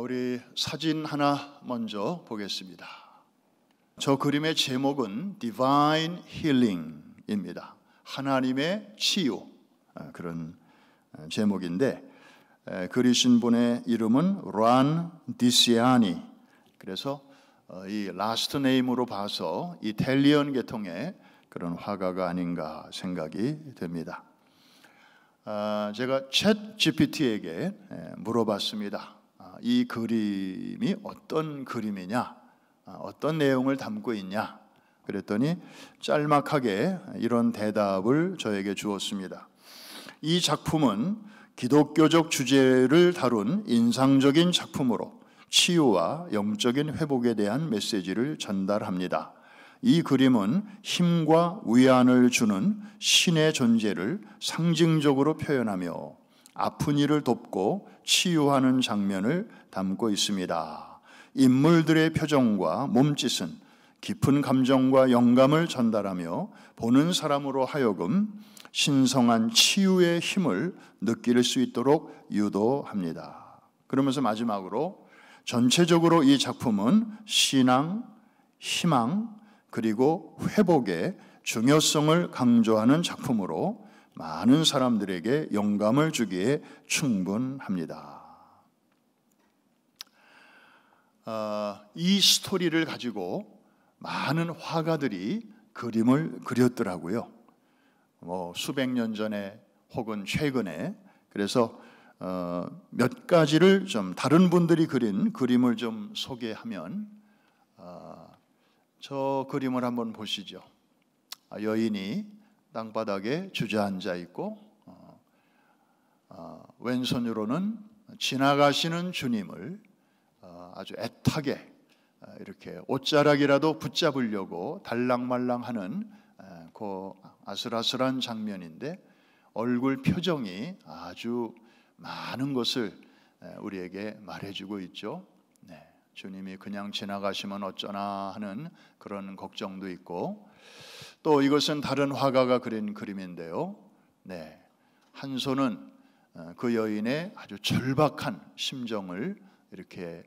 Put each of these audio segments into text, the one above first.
우리 사진 하나 먼저 보겠습니다. 저 그림의 제목은 Divine Healing입니다. 하나님의 치유, 그런 제목인데 그리신 분의 이름은 란 디시아니. 그래서 이 라스트 네임으로 봐서 이탈리안 계통의 그런 화가가 아닌가 생각이 됩니다. 제가 챗 GPT에게 물어봤습니다. 이 그림이 어떤 그림이냐, 어떤 내용을 담고 있냐. 그랬더니 짤막하게 이런 대답을 저에게 주었습니다. 이 작품은 기독교적 주제를 다룬 인상적인 작품으로 치유와 영적인 회복에 대한 메시지를 전달합니다. 이 그림은 힘과 위안을 주는 신의 존재를 상징적으로 표현하며 아픈 이를 돕고 치유하는 장면을 담고 있습니다. 인물들의 표정과 몸짓은 깊은 감정과 영감을 전달하며 보는 사람으로 하여금 신성한 치유의 힘을 느낄 수 있도록 유도합니다. 그러면서 마지막으로 전체적으로 이 작품은 신앙, 희망, 그리고 회복의 중요성을 강조하는 작품으로 많은 사람들에게 영감을 주기에 충분합니다. 이 스토리를 가지고 많은 화가들이 그림을 그렸더라고요. 수백 년 전에 혹은 최근에. 그래서 몇 가지를 좀 다른 분들이 그린 그림을 좀 소개하면, 저 그림을 한번 보시죠. 여인이 땅바닥에 주저앉아 있고 왼손으로는 지나가시는 주님을 아주 애타게 이렇게 옷자락이라도 붙잡으려고 달랑말랑하는 그 아슬아슬한 장면인데, 얼굴 표정이 아주 많은 것을 우리에게 말해주고 있죠. 주님이 그냥 지나가시면 어쩌나 하는 그런 걱정도 있고, 또 이것은 다른 화가가 그린 그림인데요. 한 손은 그 여인의 아주 절박한 심정을 이렇게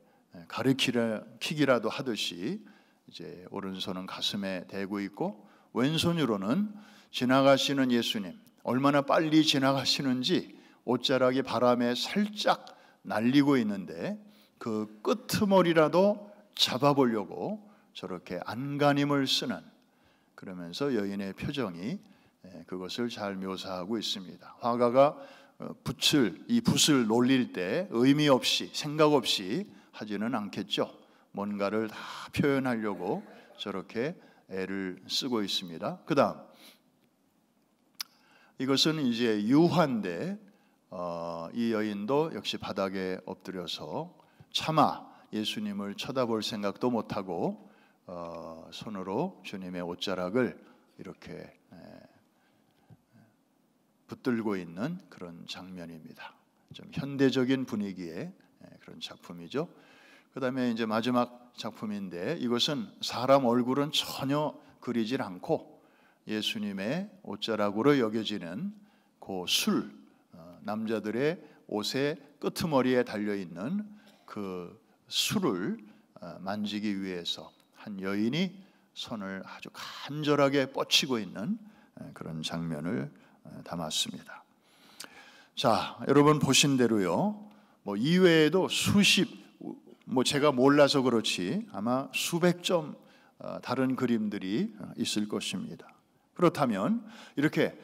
가리키기라도 하듯이 이제 오른손은 가슴에 대고 있고, 왼손으로는 지나가시는 예수님, 얼마나 빨리 지나가시는지 옷자락이 바람에 살짝 날리고 있는데 그 끄트머리라도 잡아보려고 저렇게 안간힘을 쓰는, 그러면서 여인의 표정이 그것을 잘 묘사하고 있습니다. 화가가 이 붓을 놀릴 때 의미 없이, 생각 없이 하지는 않겠죠. 뭔가를 다 표현하려고 저렇게 애를 쓰고 있습니다. 그 다음, 이것은 이제 유화인데 이 여인도 역시 바닥에 엎드려서 차마 예수님을 쳐다볼 생각도 못하고 손으로 주님의 옷자락을 이렇게 붙들고 있는 그런 장면입니다. 좀 현대적인 분위기의 그런 작품이죠. 그 다음에 이제 마지막 작품인데, 이것은 사람 얼굴은 전혀 그리질 않고 예수님의 옷자락으로 여겨지는 그 남자들의 옷의 끄트머리에 달려있는 그 술을 만지기 위해서 한 여인이 손을 아주 간절하게 뻗치고 있는 그런 장면을 담았습니다. 자, 여러분 보신 대로요, 이외에도 제가 몰라서 그렇지 아마 수백 점 다른 그림들이 있을 것입니다. 그렇다면 이렇게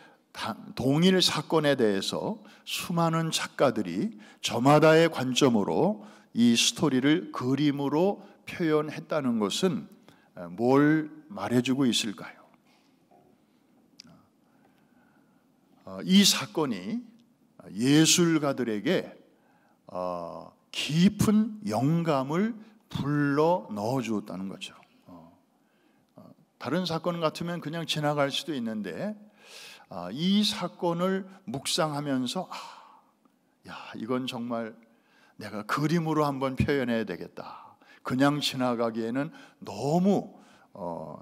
동일 사건에 대해서 수많은 작가들이 저마다의 관점으로 이 스토리를 그림으로 표현했다는 것은 뭘 말해주고 있을까요? 이 사건이 예술가들에게 깊은 영감을 불러 넣어주었다는 거죠. 다른 사건 같으면 그냥 지나갈 수도 있는데 이 사건을 묵상하면서 이건 정말 내가 그림으로 한번 표현해야 되겠다. 그냥 지나가기에는 너무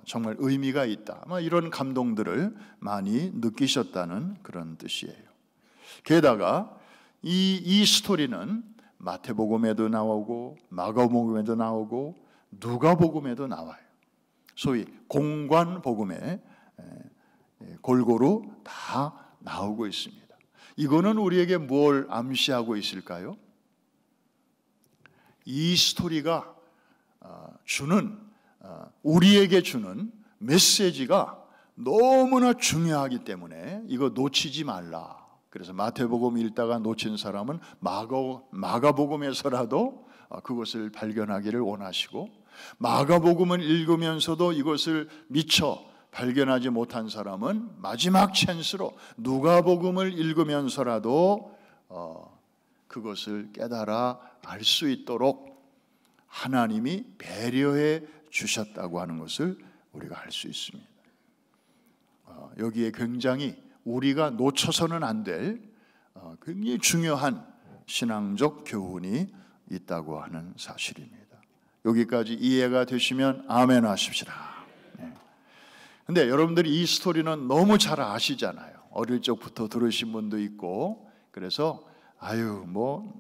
정말 의미가 있다. 아마 이런 감동들을 많이 느끼셨다는 그런 뜻이에요. 게다가 이 스토리는 마태복음에도 나오고 마가복음에도 나오고 누가복음에도 나와요. 소위 공관복음에 골고루 다 나오고 있습니다. 이거는 우리에게 뭘 암시하고 있을까요? 이 스토리가 우리에게 주는 메시지가 너무나 중요하기 때문에 이거 놓치지 말라. 그래서 마태복음 읽다가 놓친 사람은 마가복음에서라도 그것을 발견하기를 원하시고, 마가복음을 읽으면서도 이것을 미처 발견하지 못한 사람은 마지막 찬스로 누가복음을 읽으면서라도 그것을 깨달아 알 수 있도록 하나님이 배려해 주셨다고 하는 것을 우리가 알 수 있습니다. 여기에 굉장히 우리가 놓쳐서는 안 될 굉장히 중요한 신앙적 교훈이 있다고 하는 사실입니다. 여기까지 이해가 되시면 아멘 하십시다. 근데 여러분들이 이 스토리는 너무 잘 아시잖아요. 어릴 적부터 들으신 분도 있고, 그래서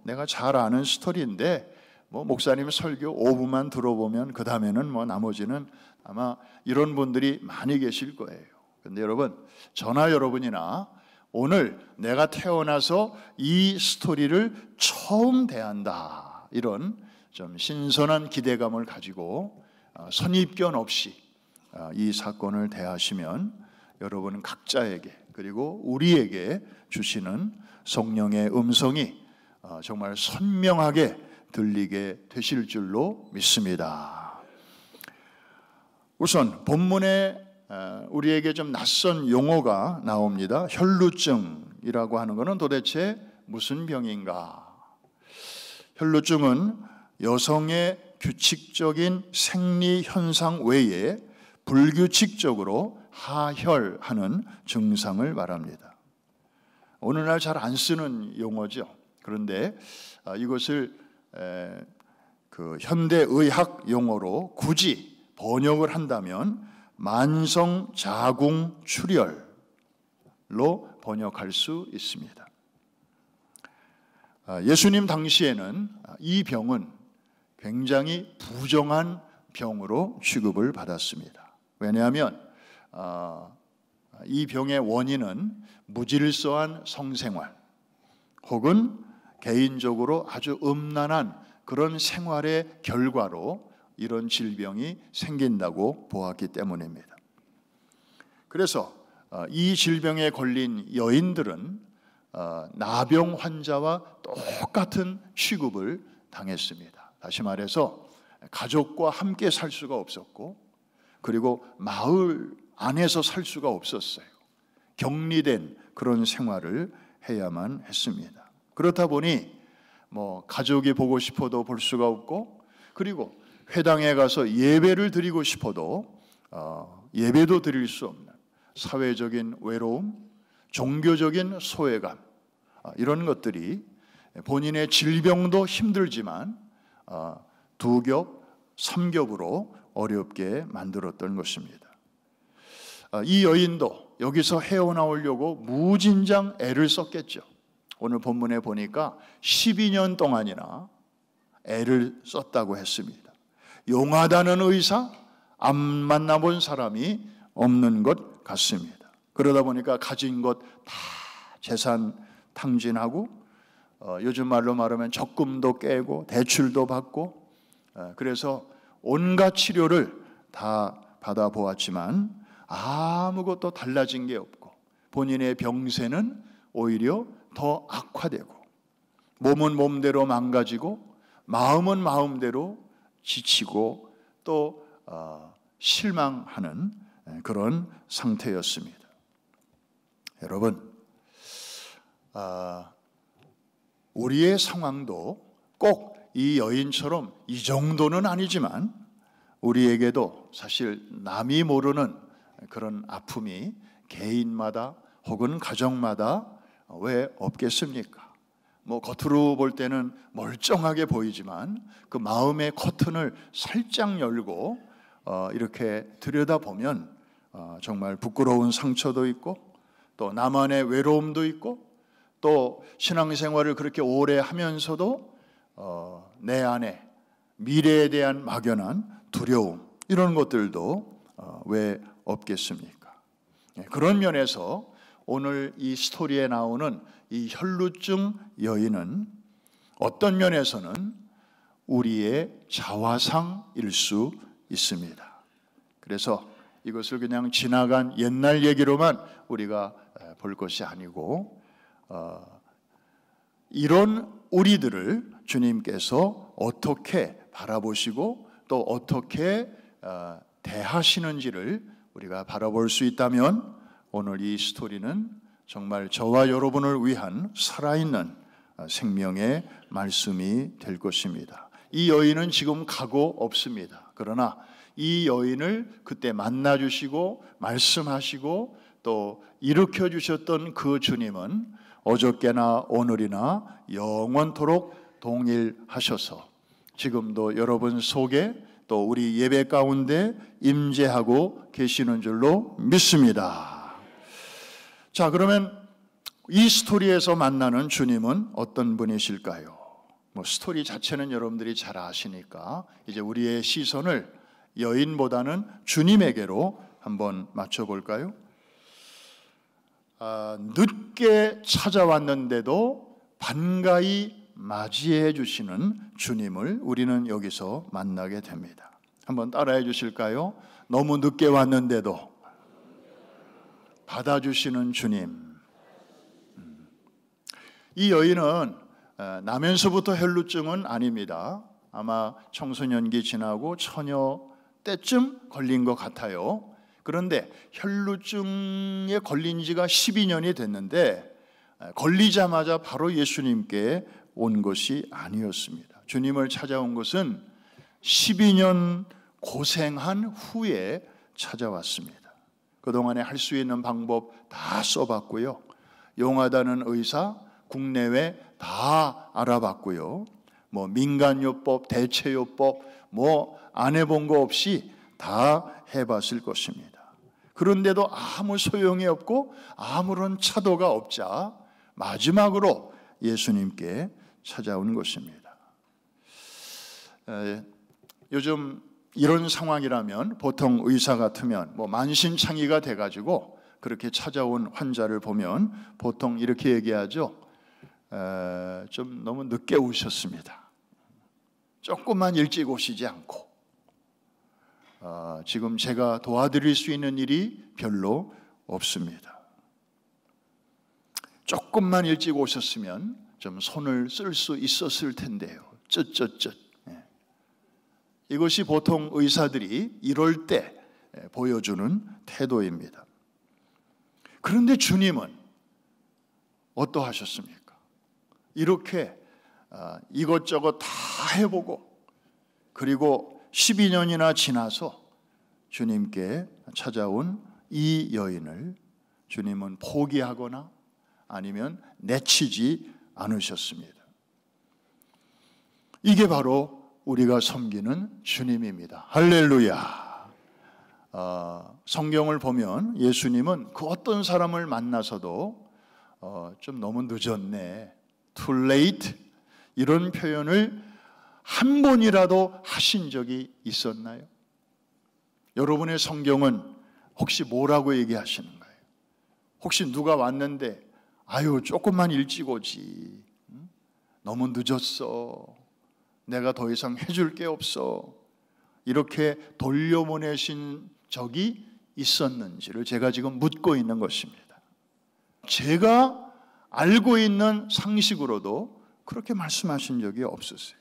내가 잘 아는 스토리인데 목사님 설교 5분만 들어보면 그 다음에는 나머지는 아마 이런 분들이 많이 계실 거예요. 근데 여러분, 저나 여러분이나 오늘 내가 태어나서 이 스토리를 처음 대한다, 이런 좀 신선한 기대감을 가지고 선입견 없이 이 사건을 대하시면 여러분 각자에게, 그리고 우리에게 주시는 성령의 음성이 정말 선명하게 들리게 되실 줄로 믿습니다. 우선 본문에 우리에게 좀 낯선 용어가 나옵니다. 혈루증이라고 하는 것은 도대체 무슨 병인가? 혈루증은 여성의 규칙적인 생리 현상 외에 불규칙적으로 하혈하는 증상을 말합니다. 오늘날 잘 안 쓰는 용어죠. 그런데 이것을 그 현대의학 용어로 굳이 번역을 한다면 만성 자궁 출혈로 번역할 수 있습니다. 예수님 당시에는 이 병은 굉장히 부정한 병으로 취급을 받았습니다. 왜냐하면 이 병의 원인은 무질서한 성생활 혹은 개인적으로 아주 음란한 그런 생활의 결과로 이런 질병이 생긴다고 보았기 때문입니다. 그래서 이 질병에 걸린 여인들은 나병 환자와 똑같은 취급을 당했습니다. 다시 말해서 가족과 함께 살 수가 없었고, 그리고 마을 안에서 살 수가 없었어요. 격리된 그런 생활을 해야만 했습니다. 그렇다 보니 가족이 보고 싶어도 볼 수가 없고, 그리고 회당에 가서 예배를 드리고 싶어도 예배도 드릴 수 없는 사회적인 외로움, 종교적인 소외감, 이런 것들이 본인의 질병도 힘들지만 두 겹, 3겹으로 어렵게 만들었던 것입니다. 이 여인도 여기서 헤어나오려고 무진장 애를 썼겠죠. 오늘 본문에 보니까 12년 동안이나 애를 썼다고 했습니다. 용하다는 의사, 안 만나본 사람이 없는 것 같습니다. 그러다 보니까 가진 것 다 재산 탕진하고, 요즘 말로 말하면 적금도 깨고 대출도 받고, 그래서 온갖 치료를 다 받아보았지만 아무것도 달라진 게 없고, 본인의 병세는 오히려 더 악화되고, 몸은 몸대로 망가지고, 마음은 마음대로 지치고 또 실망하는 그런 상태였습니다. 여러분, 우리의 상황도 꼭 이 여인처럼 이 정도는 아니지만 우리에게도 사실 남이 모르는 그런 아픔이 개인마다 혹은 가정마다 왜 없겠습니까? 겉으로 볼 때는 멀쩡하게 보이지만 그 마음의 커튼을 살짝 열고 이렇게 들여다보면 정말 부끄러운 상처도 있고, 또 나만의 외로움도 있고, 또 신앙생활을 그렇게 오래 하면서도 내 안에 미래에 대한 막연한 두려움, 이런 것들도 왜 없겠습니까? 그런 면에서 오늘 이 스토리에 나오는 이 혈루증 여인은 어떤 면에서는 우리의 자화상일 수 있습니다. 그래서 이것을 그냥 지나간 옛날 얘기로만 우리가 볼 것이 아니고 이런 우리들을 주님께서 어떻게 바라보시고 또 어떻게 대하시는지를 우리가 바라볼 수 있다면 오늘 이 스토리는 정말 저와 여러분을 위한 살아있는 생명의 말씀이 될 것입니다. 이 여인은 지금 가고 없습니다. 그러나 이 여인을 그때 만나주시고 말씀하시고 또 일으켜 주셨던 그 주님은 어저께나 오늘이나 영원토록 동일하셔서 지금도 여러분 속에 또 우리 예배 가운데 임재하고 계시는 줄로 믿습니다. 자, 그러면 이 스토리에서 만나는 주님은 어떤 분이실까요? 스토리 자체는 여러분들이 잘 아시니까 이제 우리의 시선을 여인보다는 주님에게로 한번 맞춰볼까요? 늦게 찾아왔는데도 반가이 맞이해 주시는 주님을 우리는 여기서 만나게 됩니다. 한번 따라해 주실까요? 너무 늦게 왔는데도 받아주시는 주님. 이 여인은 나면서부터 혈루증은 아닙니다. 아마 청소년기 지나고 처녀 때쯤 걸린 것 같아요. 그런데 혈루증에 걸린 지가 12년이 됐는데 걸리자마자 바로 예수님께 온 것이 아니었습니다. 주님을 찾아온 것은 12년 고생한 후에 찾아왔습니다. 그동안에 할 수 있는 방법 다 써봤고요. 용하다는 의사 국내외 다 알아봤고요. 민간요법, 대체요법 안 해본 거 없이 다 해봤을 것입니다. 그런데도 아무 소용이 없고 아무런 차도가 없자 마지막으로 예수님께 찾아온 것입니다. 요즘 이런 상황이라면 보통 의사 같으면 만신창이가 돼가지고 그렇게 찾아온 환자를 보면 보통 이렇게 얘기하죠. 좀 너무 늦게 오셨습니다. 조금만 일찍 오시지 않고 지금 제가 도와드릴 수 있는 일이 별로 없습니다. 조금만 일찍 오셨으면 좀 손을 쓸 수 있었을 텐데요. 쯧쯧쯧. 이것이 보통 의사들이 이럴 때 보여주는 태도입니다. 그런데 주님은 어떠하셨습니까? 이렇게 이것저것 다 해보고 그리고 12년이나 지나서 주님께 찾아온 이 여인을 주님은 포기하거나 아니면 내치지 않으셨습니다. 이게 바로 우리가 섬기는 주님입니다. 할렐루야. 성경을 보면 예수님은 그 어떤 사람을 만나서도 좀 너무 늦었네, too late 이런 표현을 한 번이라도 하신 적이 있었나요? 여러분의 성경은 혹시 뭐라고 얘기하시는가요? 혹시 누가 왔는데 아유 조금만 일찍 오지, 너무 늦었어, 내가 더 이상 해줄 게 없어, 이렇게 돌려보내신 적이 있었는지를 제가 지금 묻고 있는 것입니다. 제가 알고 있는 상식으로도 그렇게 말씀하신 적이 없었어요.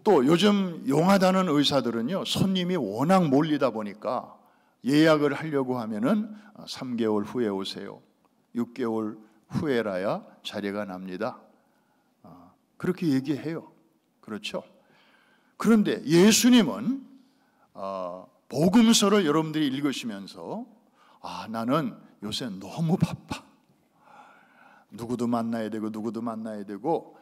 또 요즘 용하다는 의사들은요, 손님이 워낙 몰리다 보니까 예약을 하려고 하면은 3개월 후에 오세요, 6개월 후에라야 자리가 납니다, 그렇게 얘기해요. 그렇죠? 그런데 예수님은 복음서를 여러분들이 읽으시면서 나는 요새 너무 바빠, 누구도 만나야 되고 누구도 만나야 되고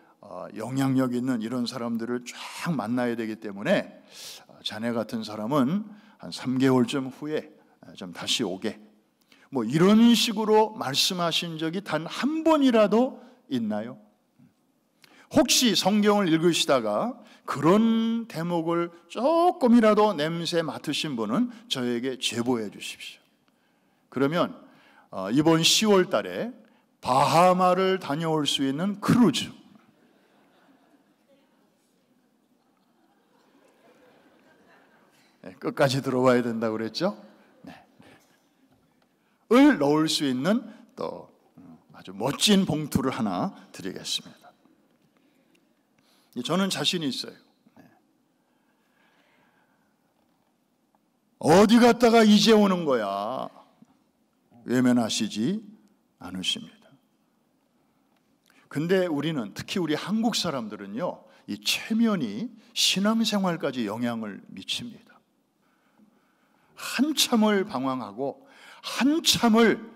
영향력 있는 이런 사람들을 쫙 만나야 되기 때문에 자네 같은 사람은 한 3개월쯤 후에 좀 다시 오게, 이런 식으로 말씀하신 적이 단 한 번이라도 있나요? 혹시 성경을 읽으시다가 그런 대목을 조금이라도 냄새 맡으신 분은 저에게 제보해 주십시오. 그러면 이번 10월 달에 바하마를 다녀올 수 있는 크루즈, 끝까지 들어와야 된다고 그랬죠? 네. 을 넣을 수 있는 또 아주 멋진 봉투를 하나 드리겠습니다. 저는 자신이 있어요. 어디 갔다가 이제 오는 거야? 외면하시지 않으십니다. 근데 우리는, 특히 우리 한국 사람들은요, 이 체면이 신앙생활까지 영향을 미칩니다. 한참을 방황하고 한참을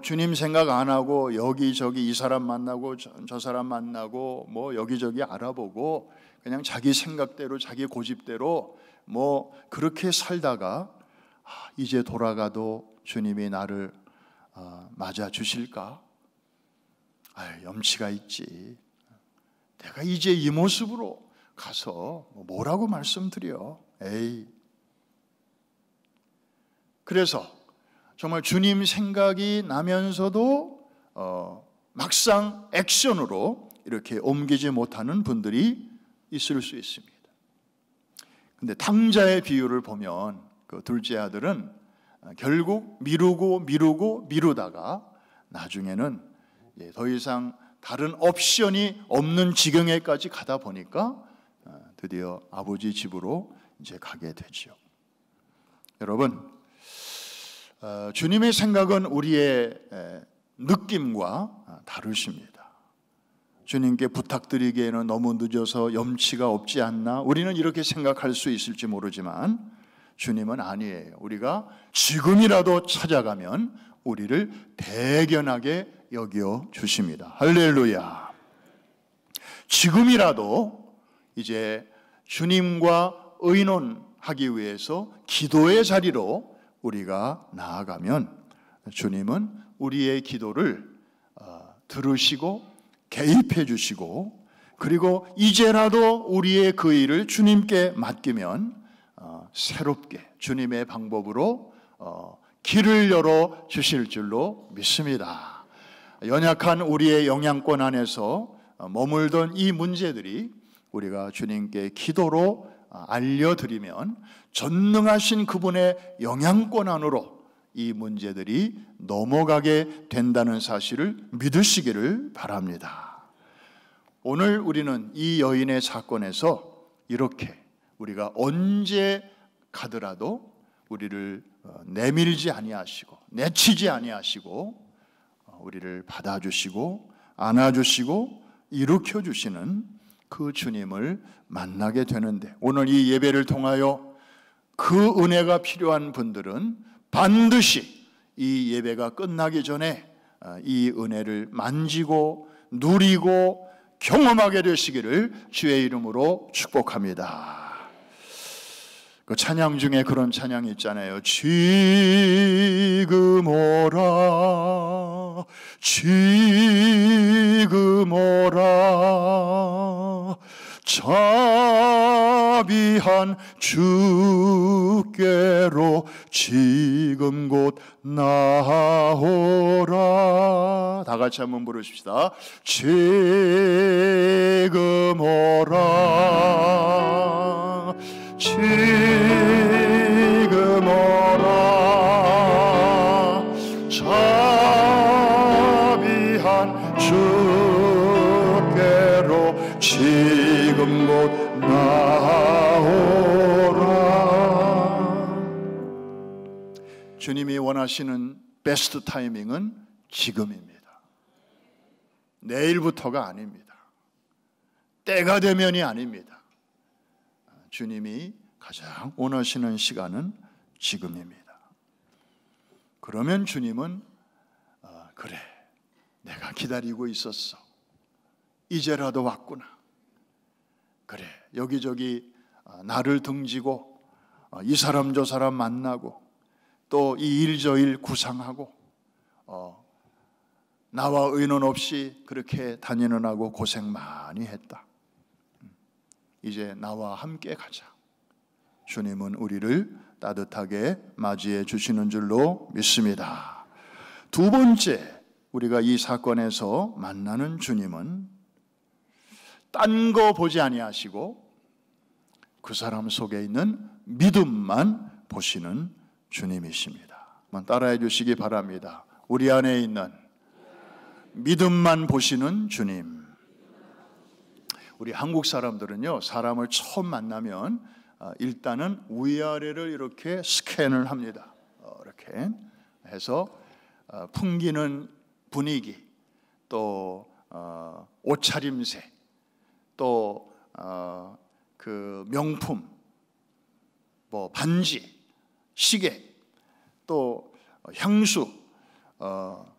주님 생각 안 하고 여기저기 이 사람 만나고 저 사람 만나고 여기저기 알아보고 그냥 자기 생각대로 자기 고집대로 그렇게 살다가 이제 돌아가도 주님이 나를 맞아 주실까? 염치가 있지. 내가 이제 이 모습으로 가서 뭐라고 말씀드려? 에이. 그래서 정말 주님 생각이 나면서도 막상 액션으로 이렇게 옮기지 못하는 분들이 있을 수 있습니다. 근데 탕자의 비유를 보면 그 둘째 아들은 결국 미루다가 나중에는 더 이상 다른 옵션이 없는 지경에까지 가다 보니까 드디어 아버지 집으로 이제 가게 되죠. 여러분, 주님의 생각은 우리의 느낌과 다르십니다. 주님께 부탁드리기에는 너무 늦어서 염치가 없지 않나? 우리는 이렇게 생각할 수 있을지 모르지만 주님은 아니에요. 우리가 지금이라도 찾아가면 우리를 대견하게 여겨 주십니다. 할렐루야. 지금이라도 이제 주님과 의논하기 위해서 기도의 자리로 우리가 나아가면 주님은 우리의 기도를 들으시고 개입해 주시고, 그리고 이제라도 우리의 그 일을 주님께 맡기면 새롭게 주님의 방법으로 길을 열어 주실 줄로 믿습니다. 연약한 우리의 영향권 안에서 머물던 이 문제들이 우리가 주님께 기도로 알려드리면 전능하신 그분의 영향권 안으로 이 문제들이 넘어가게 된다는 사실을 믿으시기를 바랍니다. 오늘 우리는 이 여인의 사건에서 이렇게 우리가 언제 가더라도 우리를 내밀지 아니하시고 내치지 아니하시고 우리를 받아주시고 안아주시고 일으켜주시는 그 주님을 만나게 되는데, 오늘 이 예배를 통하여 그 은혜가 필요한 분들은 반드시 이 예배가 끝나기 전에 이 은혜를 만지고 누리고 경험하게 되시기를 주의 이름으로 축복합니다. 그 찬양 중에 그런 찬양이 있잖아요. 지금 오라, 지금 오라, 자비한 주께로 지금 곧 나오라. 다 같이 한번 부르십시다. 지금 오라, 지금 오라, 자비한 주께로 지금 곧 나오라. 주님이 원하시는 베스트 타이밍은 지금입니다. 내일부터가 아닙니다. 때가 되면이 아닙니다. 주님이 가장 원하시는 시간은 지금입니다. 그러면 주님은 그래, 내가 기다리고 있었어. 이제라도 왔구나. 그래, 여기저기 나를 등지고 이 사람 저 사람 만나고 또 이 일 저 일 구상하고 나와 의논 없이 그렇게 다니는 하고 고생 많이 했다. 이제 나와 함께 가자. 주님은 우리를 따뜻하게 맞이해 주시는 줄로 믿습니다. 두 번째, 우리가 이 사건에서 만나는 주님은 딴 거 보지 아니하시고 그 사람 속에 있는 믿음만 보시는 주님이십니다. 한번 따라해 주시기 바랍니다. 우리 안에 있는 믿음만 보시는 주님. 우리 한국 사람들은요, 사람을 처음 만나면 일단은 위아래를 이렇게 스캔을 합니다. 이렇게 해서 풍기는 분위기, 또 옷차림새, 또 그 명품, 뭐 반지, 시계, 또 향수,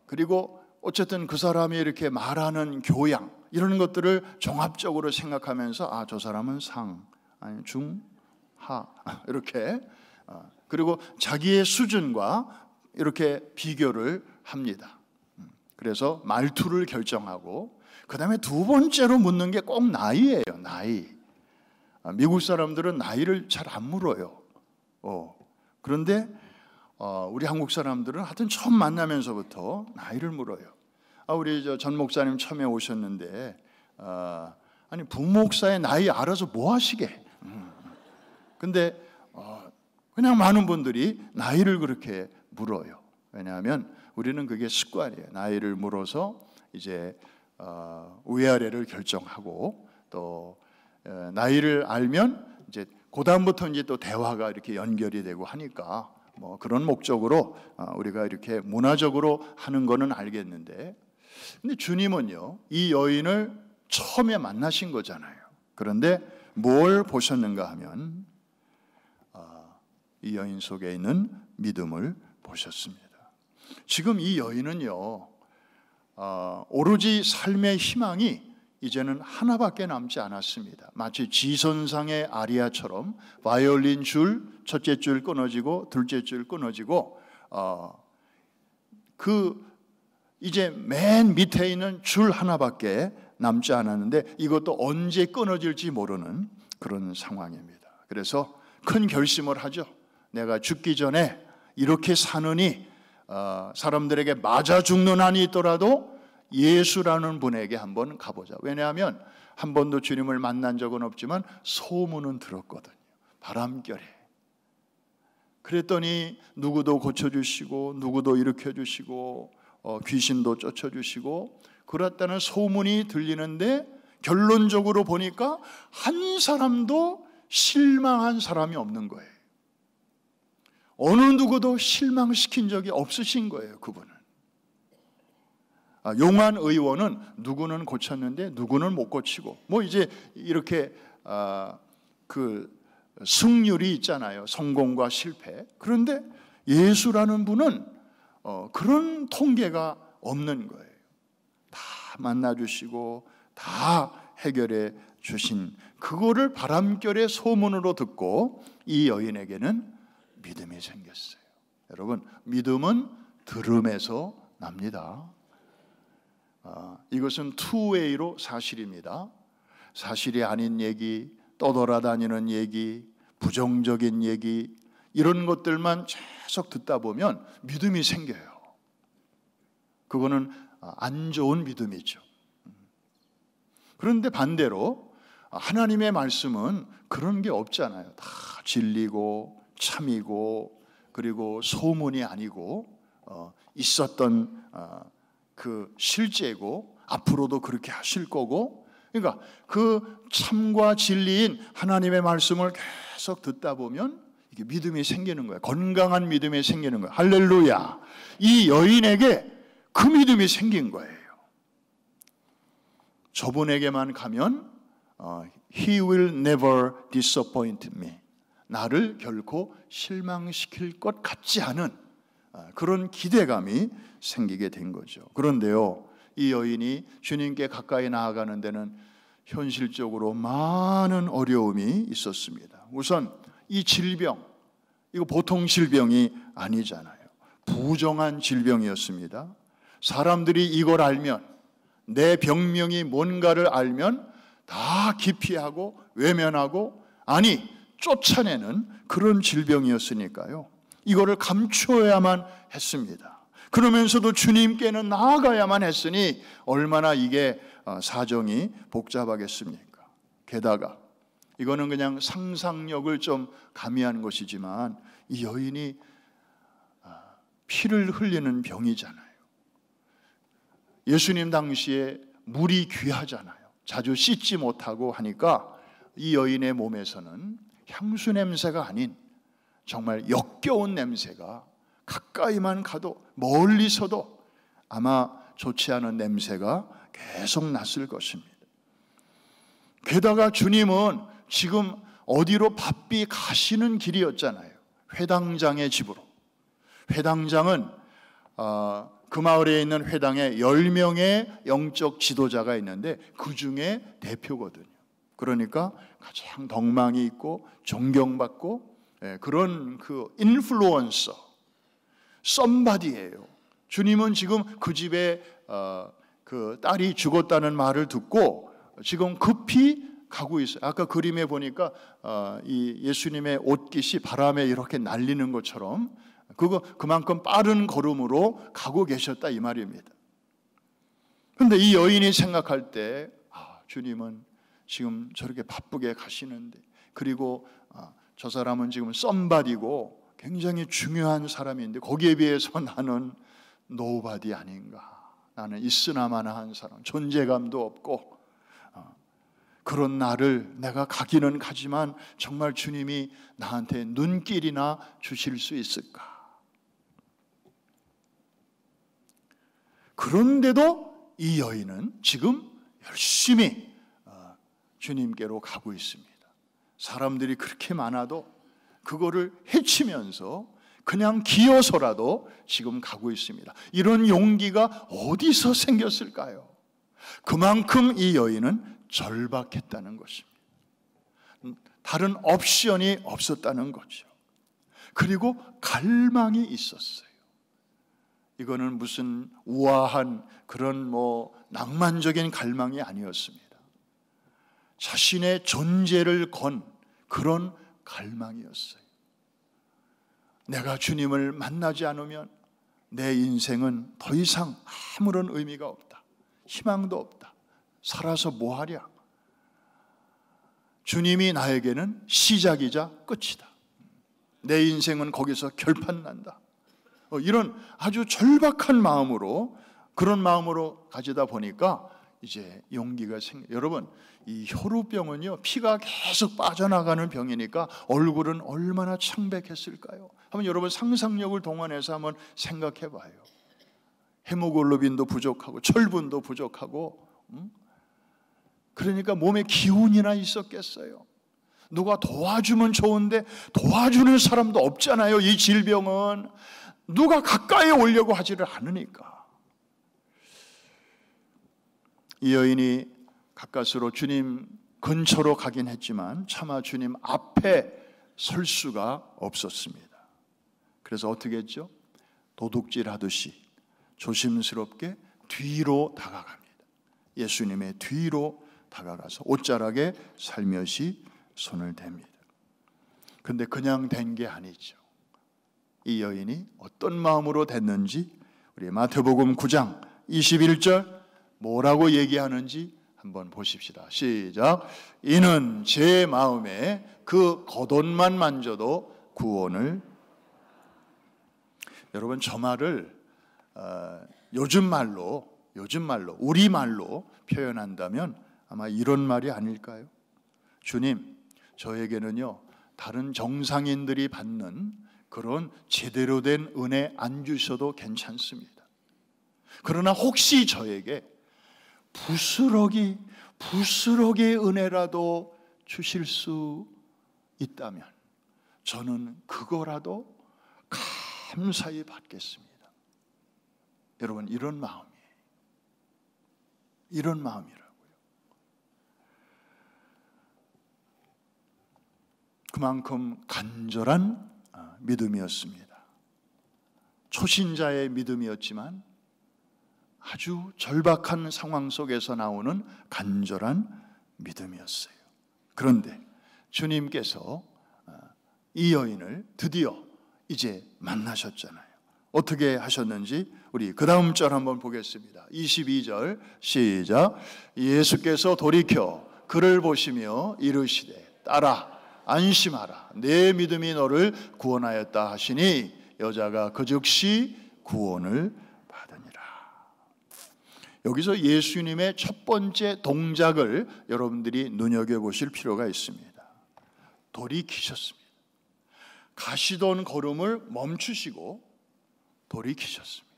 그리고 어쨌든 그 사람이 이렇게 말하는 교양, 이런 것들을 종합적으로 생각하면서 저 사람은 상, 아니 중, 하, 이렇게, 그리고 자기의 수준과 이렇게 비교를 합니다. 그래서 말투를 결정하고, 그 다음에 두 번째로 묻는 게 꼭 나이예요. 나이. 미국 사람들은 나이를 잘 안 물어요. 그런데 우리 한국 사람들은 하여튼 처음 만나면서부터 나이를 물어요. 우리 전 목사님 처음에 오셨는데, 아니 부목사의 나이 알아서 뭐 하시게? 근데 그냥 많은 분들이 나이를 그렇게 물어요. 왜냐하면 우리는 그게 습관이에요. 나이를 물어서 이제 위아래를 결정하고, 또 나이를 알면 이제 그다음부터 이제 또 대화가 이렇게 연결이 되고 하니까 뭐 그런 목적으로 우리가 이렇게 문화적으로 하는 거는 알겠는데, 근데 주님은요, 이 여인을 처음에 만나신 거잖아요. 그런데 뭘 보셨는가 하면 이 여인 속에 있는 믿음을 보셨습니다. 지금 이 여인은요, 오로지 삶의 희망이 이제는 하나밖에 남지 않았습니다. 마치 지선상의 아리아처럼 바이올린 줄, 첫째 줄 끊어지고 둘째 줄 끊어지고, 이제 맨 밑에 있는 줄 하나밖에 남지 않았는데, 이것도 언제 끊어질지 모르는 그런 상황입니다. 그래서 큰 결심을 하죠. 내가 죽기 전에 이렇게 사느니 사람들에게 맞아 죽는 한이 있더라도 예수라는 분에게 한번 가보자. 왜냐하면 한 번도 주님을 만난 적은 없지만 소문은 들었거든요. 바람결에. 그랬더니 누구도 고쳐주시고 누구도 일으켜주시고 귀신도 쫓아주시고 그렇다는 소문이 들리는데, 결론적으로 보니까 한 사람도 실망한 사람이 없는 거예요. 어느 누구도 실망시킨 적이 없으신 거예요, 그분은. 용한 의원은 누구는 고쳤는데 누구는 못 고치고, 뭐 이제 이렇게 그 승률이 있잖아요. 성공과 실패. 그런데 예수라는 분은 그런 통계가 없는 거예요. 다 만나주시고 다 해결해 주신, 그거를 바람결에 소문으로 듣고 이 여인에게는 믿음이 생겼어요. 여러분, 믿음은 들음에서 납니다. 이것은 투웨이로 사실입니다. 사실이 아닌 얘기, 떠돌아다니는 얘기, 부정적인 얘기, 이런 것들만 계속 듣다 보면 믿음이 생겨요. 그거는 안 좋은 믿음이죠. 그런데 반대로 하나님의 말씀은 그런 게 없잖아요. 다 진리고 참이고, 그리고 소문이 아니고 있었던 그 실제고 앞으로도 그렇게 하실 거고, 그러니까 그 참과 진리인 하나님의 말씀을 계속 듣다 보면 이게 믿음이 생기는 거예요. 건강한 믿음이 생기는 거예요. 할렐루야. 이 여인에게 그 믿음이 생긴 거예요. 저분에게만 가면 He will never disappoint me. 나를 결코 실망시킬 것 같지 않은 그런 기대감이 생기게 된 거죠. 그런데요, 이 여인이 주님께 가까이 나아가는 데는 현실적으로 많은 어려움이 있었습니다. 우선 이 질병, 이거 보통 질병이 아니잖아요. 부정한 질병이었습니다. 사람들이 이걸 알면, 내 병명이 뭔가를 알면 다 기피하고 외면하고, 아니 쫓아내는 그런 질병이었으니까요. 이거를 감추어야만 했습니다. 그러면서도 주님께는 나아가야만 했으니 얼마나 이게 사정이 복잡하겠습니까? 게다가 이거는 그냥 상상력을 좀 가미한 것이지만 이 여인이 피를 흘리는 병이잖아요. 예수님 당시에 물이 귀하잖아요. 자주 씻지 못하고 하니까 이 여인의 몸에서는 향수 냄새가 아닌 정말 역겨운 냄새가 가까이만 가도 멀리서도 아마 좋지 않은 냄새가 계속 났을 것입니다. 게다가 주님은 지금 어디로 바삐 가시는 길이었잖아요. 회당장의 집으로. 회당장은 그 마을에 있는 회당에 10명의 영적 지도자가 있는데 그 중에 대표거든요. 그러니까 가장 덕망이 있고 존경받고 그런 그 인플루언서, 썸바디예요. 주님은 지금 그 집에 그 딸이 죽었다는 말을 듣고 지금 급히 가고 있어요. 아까 그림에 보니까 이 예수님의 옷깃이 바람에 이렇게 날리는 것처럼 그만큼 빠른 걸음으로 가고 계셨다 이 말입니다. 그런데 이 여인이 생각할 때 주님은 지금 저렇게 바쁘게 가시는데, 그리고 저 사람은 지금 썸바디고 굉장히 중요한 사람인데 거기에 비해서 나는 노바디 아닌가, 나는 있으나마나 한 사람, 존재감도 없고 그런 나를 내가 가기는 가지만 정말 주님이 나한테 눈길이나 주실 수 있을까? 그런데도 이 여인은 지금 열심히 주님께로 가고 있습니다. 사람들이 그렇게 많아도 그거를 헤치면서 그냥 기어서라도 지금 가고 있습니다. 이런 용기가 어디서 생겼을까요? 그만큼 이 여인은 절박했다는 것입니다. 다른 옵션이 없었다는 거죠. 그리고 갈망이 있었어요. 이거는 무슨 우아한 그런 낭만적인 갈망이 아니었습니다. 자신의 존재를 건 그런 갈망이었어요. 내가 주님을 만나지 않으면 내 인생은 더 이상 아무런 의미가 없다. 희망도 없다. 살아서 뭐하랴. 주님이 나에게는 시작이자 끝이다. 내 인생은 거기서 결판난다. 이런 아주 절박한 마음으로, 그런 마음으로 가지다 보니까 이제 용기가 여러분, 이 혈우병은요 피가 계속 빠져나가는 병이니까 얼굴은 얼마나 창백했을까요? 한번 여러분 상상력을 동원해서 한번 생각해 봐요. 헤모글로빈도 부족하고 철분도 부족하고 그러니까 몸에 기운이나 있었겠어요? 누가 도와주면 좋은데 도와주는 사람도 없잖아요. 이 질병은 누가 가까이 오려고 하지를 않으니까. 이 여인이 가까스로 주님 근처로 가긴 했지만 차마 주님 앞에 설 수가 없었습니다. 그래서 어떻게 했죠? 도둑질 하듯이 조심스럽게 뒤로 다가갑니다. 예수님의 뒤로 다가가서 옷자락에 살며시 손을 댑니다. 근데 그냥 댄 게 아니죠. 이 여인이 어떤 마음으로 됐는지 우리 마태복음 9장 21절 뭐라고 얘기하는지 한번 보십시다. 시작. 이는 제 마음에 그 겉옷만 만져도 구원을. 여러분 저 말을 요즘 말로 우리말로 표현한다면 아마 이런 말이 아닐까요? 주님, 저에게는요 다른 정상인들이 받는 그런 제대로 된 은혜 안 주셔도 괜찮습니다. 그러나 혹시 저에게 부스러기 은혜라도 주실 수 있다면 저는 그거라도 감사히 받겠습니다. 여러분 이런 마음이라고요. 그만큼 간절한 믿음이었습니다. 초신자의 믿음이었지만 아주 절박한 상황 속에서 나오는 간절한 믿음이었어요. 그런데 주님께서 이 여인을 드디어 이제 만나셨잖아요. 어떻게 하셨는지 우리 그 다음 절 한번 보겠습니다. 22절 시작. 예수께서 돌이켜 그를 보시며 이르시되 딸아 안심하라 내 믿음이 너를 구원하였다 하시니 여자가 그 즉시 구원을 받으니라. 여기서 예수님의 첫 번째 동작을 여러분들이 눈여겨보실 필요가 있습니다. 돌이키셨습니다. 가시던 걸음을 멈추시고 돌이키셨습니다.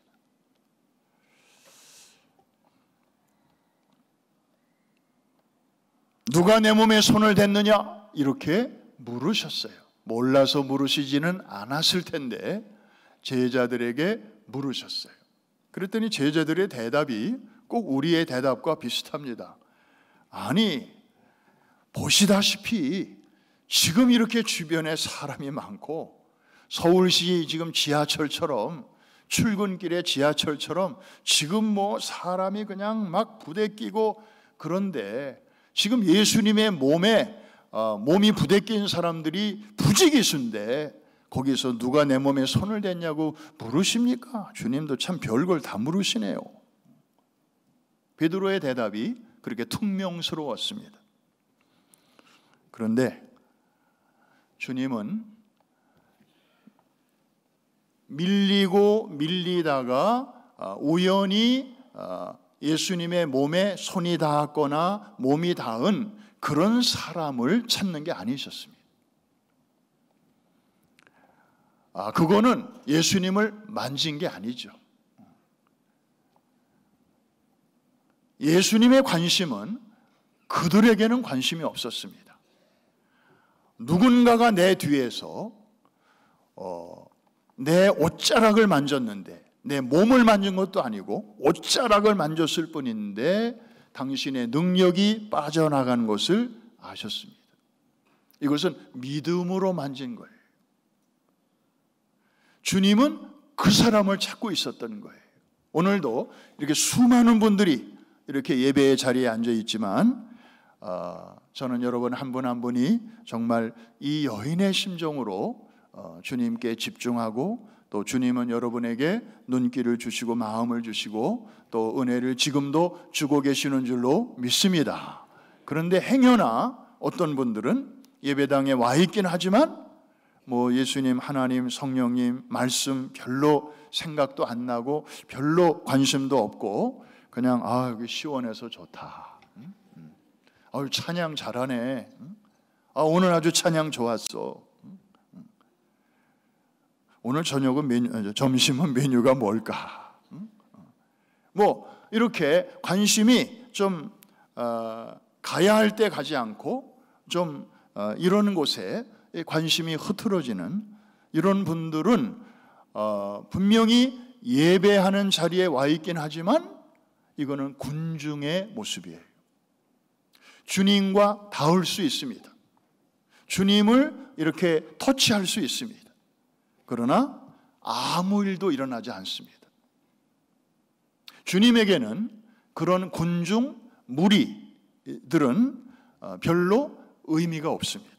누가 내 몸에 손을 댔느냐? 이렇게 물으셨어요. 몰라서 물으시지는 않았을 텐데 제자들에게 물으셨어요. 그랬더니 제자들의 대답이 꼭 우리의 대답과 비슷합니다. 아니, 보시다시피 지금 이렇게 주변에 사람이 많고 서울시 지금 지하철처럼 출근길에 지하철처럼 지금 뭐 사람이 그냥 막 부대끼고 그런데 지금 예수님의 몸이 부대낀 사람들이 부지기수인데 거기서 누가 내 몸에 손을 댔냐고 물으십니까? 주님도 참 별걸 다 물으시네요. 베드로의 대답이 그렇게 퉁명스러웠습니다. 그런데 주님은 밀리다가 우연히 예수님의 몸에 손이 닿았거나 몸이 닿은 그런 사람을 찾는 게 아니셨습니다. 그거는 예수님을 만진 게 아니죠. 예수님의 관심은 그들에게는 관심이 없었습니다. 누군가가 내 뒤에서 내 옷자락을 만졌는데 내 몸을 만진 것도 아니고 옷자락을 만졌을 뿐인데 당신의 능력이 빠져나간 것을 아셨습니다. 이것은 믿음으로 만진 거예요. 주님은 그 사람을 찾고 있었던 거예요. 오늘도 이렇게 수많은 분들이 이렇게 예배의 자리에 앉아 있지만 저는 여러분 한 분 한 분이 정말 이 여인의 심정으로 주님께 집중하고 또 주님은 여러분에게 눈길을 주시고 마음을 주시고 또 은혜를 지금도 주고 계시는 줄로 믿습니다. 그런데 행여나 어떤 분들은 예배당에 와 있긴 하지만 뭐 예수님, 하나님, 성령님 말씀 별로 생각도 안 나고 별로 관심도 없고 그냥 여기 시원해서 좋다. 찬양 잘하네. 오늘 아주 찬양 좋았어. 오늘 저녁은 점심은 메뉴가 뭘까? 뭐 이렇게 관심이 좀 가야 할 때 가지 않고 좀 이런 곳에 관심이 흐트러지는 이런 분들은 분명히 예배하는 자리에 와 있긴 하지만 이거는 군중의 모습이에요. 주님과 닿을 수 있습니다. 주님을 이렇게 터치할 수 있습니다. 그러나 아무 일도 일어나지 않습니다. 주님에게는 그런 군중 무리들은 별로 의미가 없습니다.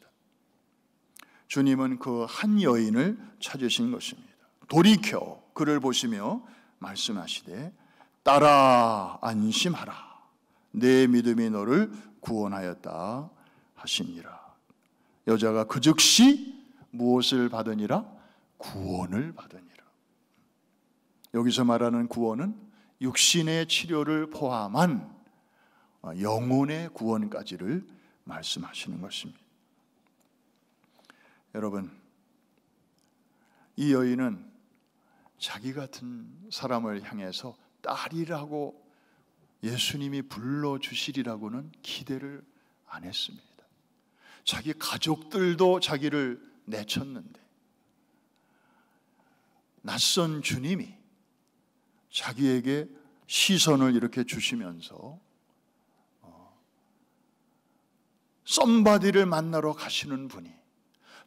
주님은 그 한 여인을 찾으신 것입니다. 돌이켜 그를 보시며 말씀하시되 딸아 안심하라 내 믿음이 너를 구원하였다 하시니라. 여자가 그 즉시 무엇을 받으니라? 구원을 받으니라. 여기서 말하는 구원은 육신의 치료를 포함한 영혼의 구원까지를 말씀하시는 것입니다. 여러분, 이 여인은 자기 같은 사람을 향해서 딸이라고 예수님이 불러주시리라고는 기대를 안 했습니다. 자기 가족들도 자기를 내쳤는데 낯선 주님이 자기에게 시선을 이렇게 주시면서 썸바디를 만나러 가시는 분이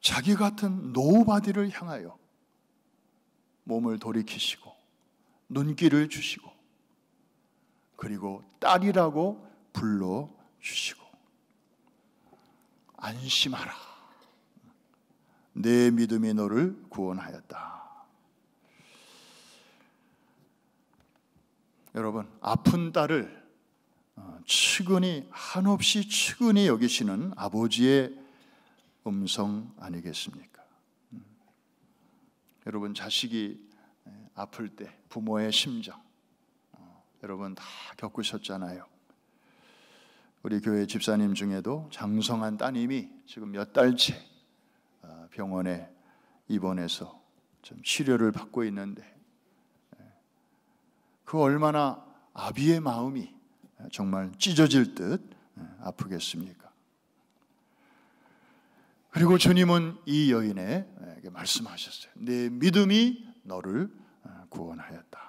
자기 같은 노바디를 향하여 몸을 돌이키시고 눈길을 주시고 그리고 딸이라고 불러주시고 안심하라. 내 믿음이 너를 구원하였다. 여러분, 아픈 딸을 한없이 측은히 여기시는 아버지의 음성 아니겠습니까? 여러분, 자식이 아플 때 부모의 심정 여러분 다 겪으셨잖아요. 우리 교회 집사님 중에도 장성한 따님이 지금 몇 달째 병원에 입원해서 좀 치료를 받고 있는데 그 얼마나 아비의 마음이 정말 찢어질 듯 아프겠습니까? 그리고 주님은 이 여인에게 말씀하셨어요. 내 믿음이 너를 구원하였다.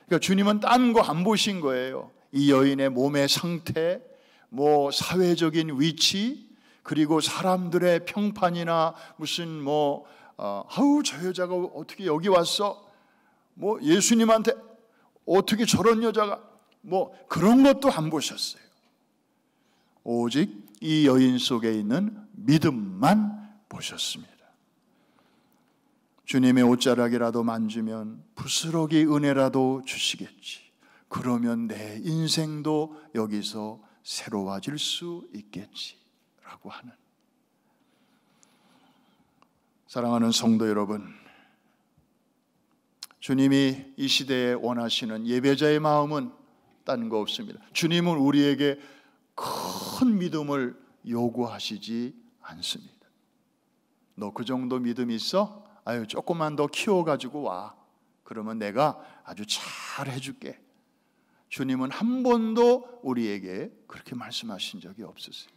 그러니까 주님은 딴 거 안 보신 거예요. 이 여인의 몸의 상태, 사회적인 위치, 그리고 사람들의 평판이나 무슨 저 여자가 어떻게 여기 왔어? 예수님한테 어떻게 저런 여자가 그런 것도 안 보셨어요. 오직 이 여인 속에 있는 믿음만 보셨습니다. 주님의 옷자락이라도 만지면 부스러기 은혜라도 주시겠지. 그러면 내 인생도 여기서 새로워질 수 있겠지 라고 하는, 사랑하는 성도 여러분, 주님이 이 시대에 원하시는 예배자의 마음은 딴 거 없습니다. 주님은 우리에게 큰 믿음을 요구하시지 않습니다. 너 그 정도 믿음 있어? 조금만 더 키워가지고 와. 그러면 내가 아주 잘 해줄게. 주님은 한 번도 우리에게 그렇게 말씀하신 적이 없으세요.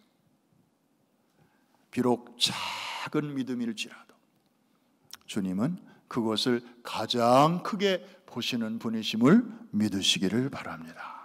비록 작은 믿음일지라도 주님은 그것을 가장 크게 보시는 분이심을 믿으시기를 바랍니다.